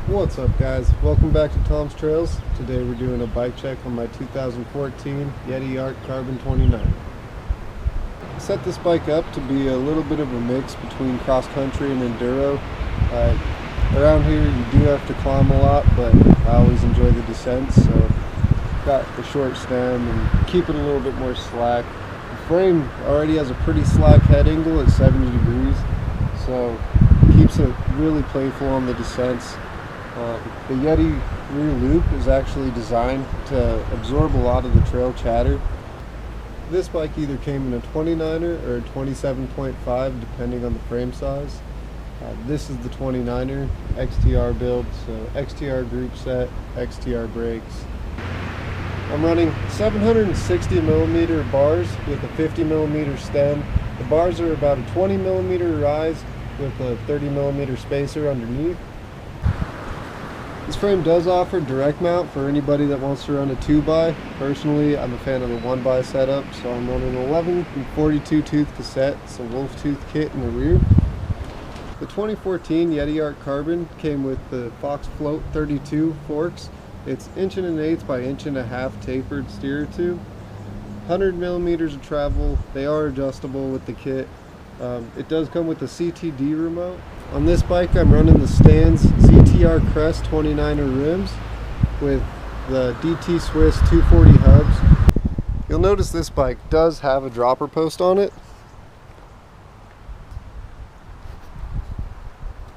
What's up, guys? Welcome back to Tom's Trails. Today we're doing a bike check on my 2014 Yeti Arc Carbon 29. I set this bike up to be a little bit of a mix between cross country and enduro. Around here you do have to climb a lot, but I always enjoy the descents, so got the short stem and keep it a little bit more slack. The frame already has a pretty slack head angle at 70 degrees, so keeps it really playful on the descents. The Yeti rear loop is actually designed to absorb a lot of the trail chatter. This bike either came in a 29er or a 27.5 depending on the frame size. This is the 29er XTR build, so XTR group set, XTR brakes. I'm running 760 millimeter bars with a 50 millimeter stem. The bars are about a 20 millimeter rise with a 30 millimeter spacer underneath. This frame does offer direct mount for anybody that wants to run a 2x. Personally, I'm a fan of the 1x setup, so I'm running an 11 and 42 tooth cassette. It's a wolf tooth kit in the rear. The 2014 Yeti Arc Carbon came with the Fox Float 32 forks. It's 1.125" by 1.5" tapered steer tube. 100 millimeters of travel. They are adjustable with the kit. It does come with a CTD remote. On this bike I'm running the Stans ZTR Crest 29er rims with the DT Swiss 240 hubs. You'll notice this bike does have a dropper post on it.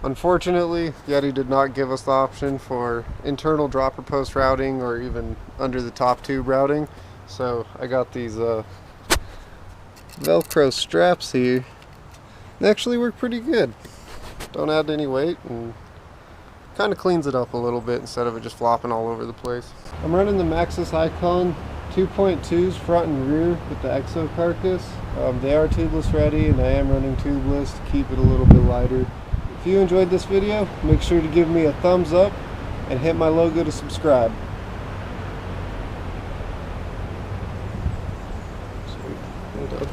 Unfortunately, Yeti did not give us the option for internal dropper post routing or even under the top tube routing, so I got these Velcro straps here. They actually work pretty good. Don't add any weight and kind of cleans it up a little bit instead of it just flopping all over the place. I'm running the Maxxis Icon 2.2s front and rear with the Exo carcass. They are tubeless ready, and I am running tubeless to keep it a little bit lighter. If you enjoyed this video, make sure to give me a thumbs up and hit my logo to subscribe. Sweet. Well done.